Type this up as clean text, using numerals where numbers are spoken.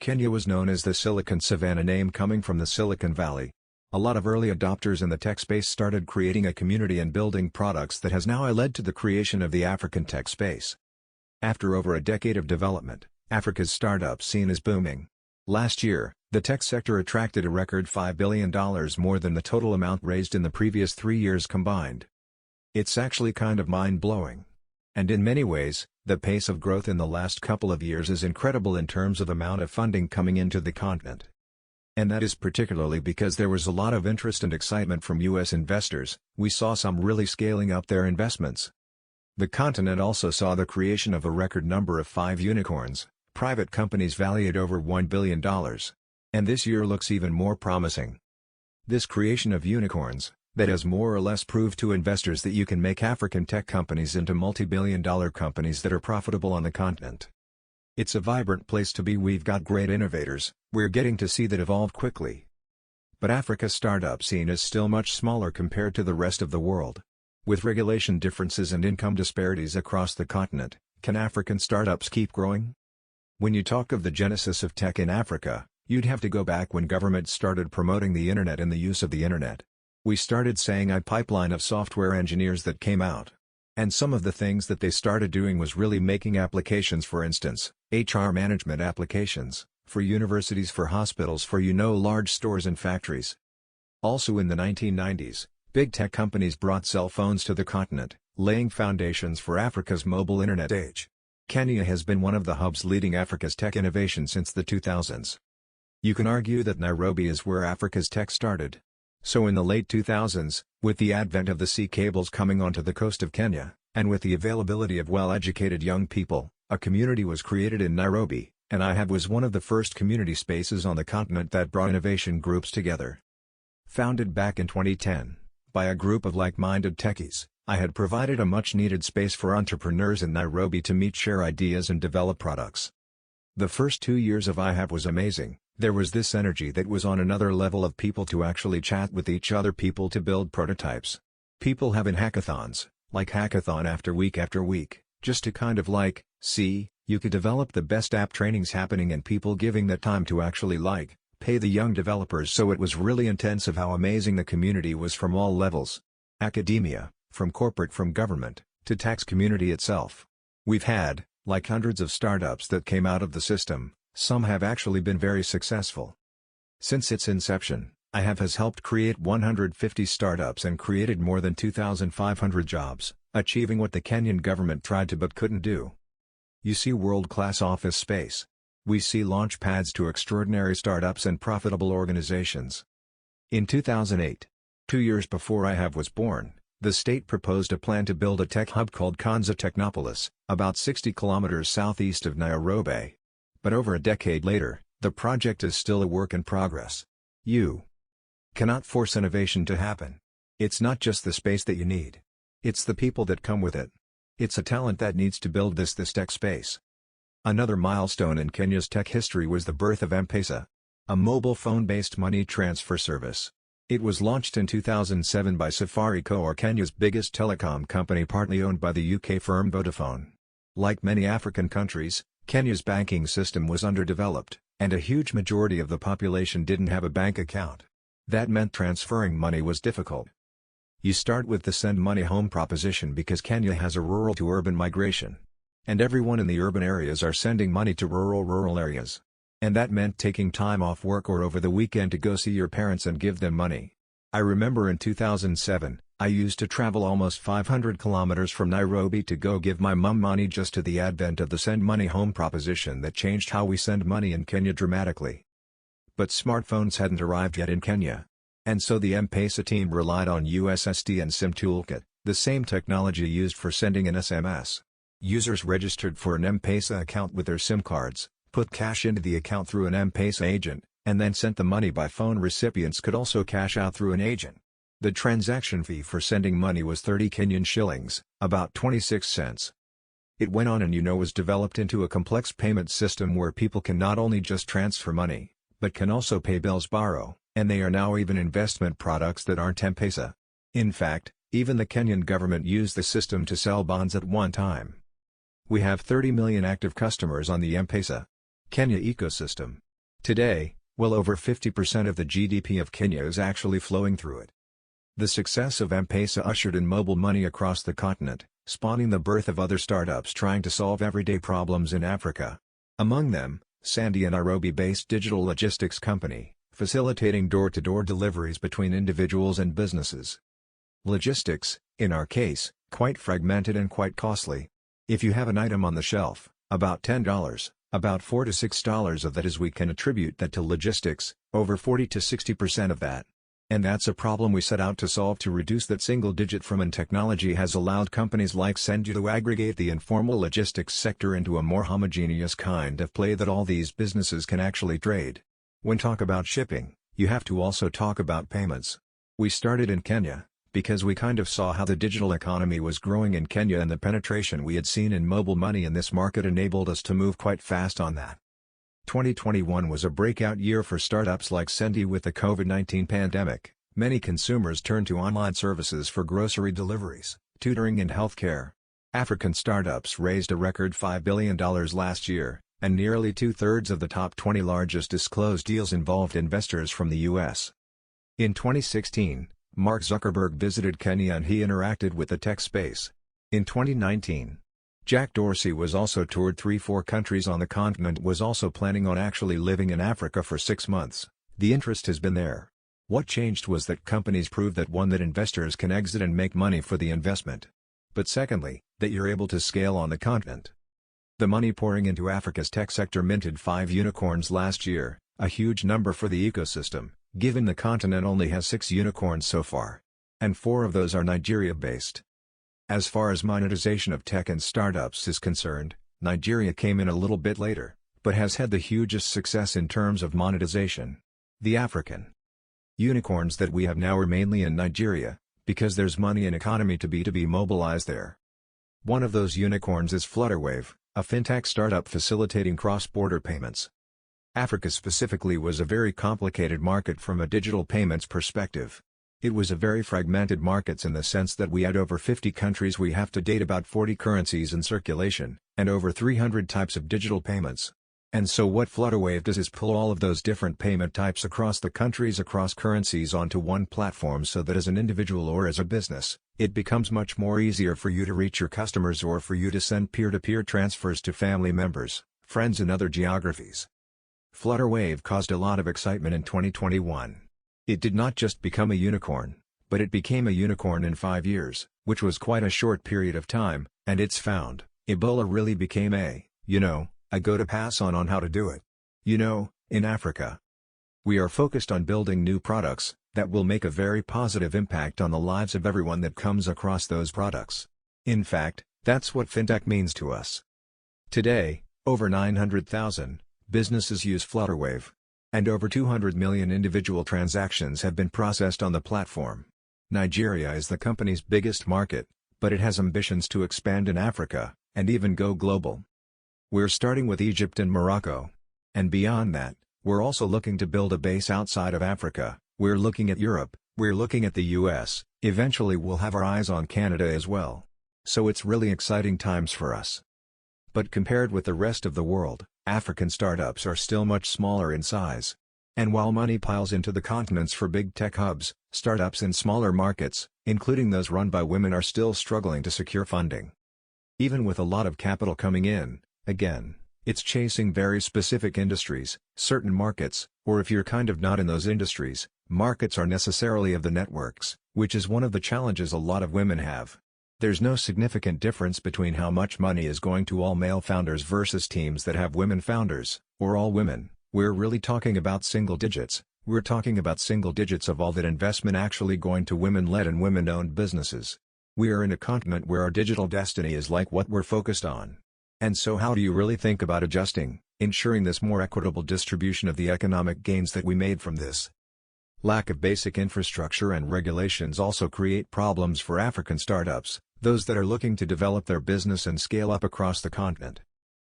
Kenya was known as the Silicon Savannah, name coming from the Silicon Valley. A lot of early adopters in the tech space started creating a community and building products that has now led to the creation of the African tech space. After over a decade of development, Africa's startup scene is booming. Last year, the tech sector attracted a record $5 billion, more than the total amount raised in the previous 3 years combined. It's actually kind of mind-blowing. And in many ways, the pace of growth in the last couple of years is incredible in terms of amount of funding coming into the continent. And that is particularly because there was a lot of interest and excitement from US investors. We saw some really scaling up their investments. The continent also saw the creation of a record number of 5 unicorns, private companies valued over $1 billion. And this year looks even more promising. This creation of unicorns, that has more or less proved to investors that you can make African tech companies into multi-billion-dollar companies that are profitable on the continent. It's a vibrant place to be. We've got great innovators, we're getting to see that evolve quickly. But Africa's startup scene is still much smaller compared to the rest of the world. With regulation differences and income disparities across the continent, can African startups keep growing? When you talk of the genesis of tech in Africa, you'd have to go back when governments started promoting the internet and the use of the internet. We started saying a pipeline of software engineers that came out. And some of the things that they started doing was really making applications, for instance, HR management applications, for universities, for hospitals, for large stores and factories. Also in the 1990s, big tech companies brought cell phones to the continent, laying foundations for Africa's mobile internet age. Kenya has been one of the hubs leading Africa's tech innovation since the 2000s. You can argue that Nairobi is where Africa's tech started. So in the late 2000s, with the advent of the sea cables coming onto the coast of Kenya, and with the availability of well-educated young people, a community was created in Nairobi, and IHAB was one of the first community spaces on the continent that brought innovation groups together. Founded back in 2010, by a group of like-minded techies, IHAB provided a much-needed space for entrepreneurs in Nairobi to meet, share ideas and develop products. The first 2 years of IHAB was amazing. There was this energy that was on another level of people to actually chat with each other, people to build prototypes. People having hackathons, like hackathon after week, just to kind of see, you could develop the best app trainings happening and people giving that time to actually pay the young developers. So it was really intense of how amazing the community was from all levels. Academia, from corporate, from government, to tax community itself. We've had, hundreds of startups that came out of the system. Some have actually been very successful. Since its inception, IHAB has helped create 150 startups and created more than 2,500 jobs, achieving what the Kenyan government tried to but couldn't do. You see world-class office space. We see launch pads to extraordinary startups and profitable organizations. In 2008, 2 years before IHAB was born, the state proposed a plan to build a tech hub called Konza Technopolis, about 60 kilometers southeast of Nairobi. But over a decade later, the project is still a work in progress. You cannot force innovation to happen. It's not just the space that you need. It's the people that come with it. It's a talent that needs to build this tech space. Another milestone in Kenya's tech history was the birth of M-Pesa, a mobile phone-based money transfer service. It was launched in 2007 by Safaricom, Kenya's biggest telecom company, partly owned by the UK firm Vodafone. Like many African countries, Kenya's banking system was underdeveloped, and a huge majority of the population didn't have a bank account. That meant transferring money was difficult. You start with the send money home proposition because Kenya has a rural to urban migration. And everyone in the urban areas are sending money to rural areas. And that meant taking time off work or over the weekend to go see your parents and give them money. I remember in 2007, I used to travel almost 500 kilometers from Nairobi to go give my mum money, just to the advent of the send money home proposition that changed how we send money in Kenya dramatically. But smartphones hadn't arrived yet in Kenya. And so the M-Pesa team relied on USSD and SIM Toolkit, the same technology used for sending an SMS. Users registered for an M-Pesa account with their SIM cards, put cash into the account through an M-Pesa agent, and then sent the money by phone. Recipients could also cash out through an agent. The transaction fee for sending money was 30 Kenyan shillings, about 26 cents. It went on and was developed into a complex payment system where people can not only just transfer money, but can also pay bills, borrow, and they are now even investment products that aren't M-Pesa. In fact, even the Kenyan government used the system to sell bonds at one time. We have 30 million active customers on the M-Pesa Kenya ecosystem, Today, well over 50% of the GDP of Kenya is actually flowing through it. The success of M-Pesa ushered in mobile money across the continent, spawning the birth of other startups trying to solve everyday problems in Africa. Among them, Sandy, a Nairobi-based digital logistics company, facilitating door-to-door deliveries between individuals and businesses. Logistics, in our case, quite fragmented and quite costly. If you have an item on the shelf, about $10, about $4 to $6 of that is we can attribute that to logistics, over 40 to 60% of that. And that's a problem we set out to solve to reduce that single digit from, and technology has allowed companies like Sendu to aggregate the informal logistics sector into a more homogeneous kind of play that all these businesses can actually trade. When talk about shipping, you have to also talk about payments. We started in Kenya, because we kind of saw how the digital economy was growing in Kenya, and the penetration we had seen in mobile money in this market enabled us to move quite fast on that. 2021 was a breakout year for startups like Sendi. With the COVID-19 pandemic, many consumers turned to online services for grocery deliveries, tutoring and healthcare. African startups raised a record $5 billion last year, and nearly two-thirds of the top 20 largest disclosed deals involved investors from the U.S. In 2016, Mark Zuckerberg visited Kenya and he interacted with the tech space. In 2019, Jack Dorsey was also toured 3-4 countries on the continent, was also planning on actually living in Africa for 6 months. The interest has been there. What changed was that companies proved that that investors can exit and make money for the investment. But secondly, that you're able to scale on the continent. The money pouring into Africa's tech sector minted 5 unicorns last year, a huge number for the ecosystem, given the continent only has 6 unicorns so far. And 4 of those are Nigeria-based. As far as monetization of tech and startups is concerned, Nigeria came in a little bit later, but has had the hugest success in terms of monetization. The African unicorns that we have now are mainly in Nigeria, because there's money and economy to be mobilized there. One of those unicorns is Flutterwave, a fintech startup facilitating cross-border payments. Africa specifically was a very complicated market from a digital payments perspective. It was a very fragmented market in the sense that we had over 50 countries, we have to date about 40 currencies in circulation, and over 300 types of digital payments. And so what Flutterwave does is pull all of those different payment types across the countries, across currencies onto one platform, so that as an individual or as a business, it becomes much more easier for you to reach your customers or for you to send peer-to-peer transfers to family members, friends in other geographies. Flutterwave caused a lot of excitement in 2021. It did not just become a unicorn, but it became a unicorn in 5 years, which was quite a short period of time, and its found, Ebola, really became a go-to-pass on how to do it. In Africa. We are focused on building new products that will make a very positive impact on the lives of everyone that comes across those products. In fact, that's what fintech means to us. Today, over 900,000 businesses use Flutterwave. And over 200 million individual transactions have been processed on the platform. Nigeria is the company's biggest market, but it has ambitions to expand in Africa, and even go global. We're starting with Egypt and Morocco. And beyond that, we're also looking to build a base outside of Africa. We're looking at Europe, we're looking at the US, eventually we'll have our eyes on Canada as well. So it's really exciting times for us. But compared with the rest of the world, African startups are still much smaller in size. And while money piles into the continents for big tech hubs, startups in smaller markets, including those run by women, are still struggling to secure funding. Even with a lot of capital coming in, again, it's chasing very specific industries, certain markets, or if you're kind of not in those industries, markets are necessarily of the networks, which is one of the challenges a lot of women have. There's no significant difference between how much money is going to all male founders versus teams that have women founders, or all women. We're really talking about single digits. We're talking about single digits of all that investment actually going to women-led and women-owned businesses. We are in a continent where our digital destiny is like what we're focused on. And so how do you really think about adjusting, ensuring this more equitable distribution of the economic gains that we made from this? Lack of basic infrastructure and regulations also create problems for African startups, those that are looking to develop their business and scale up across the continent.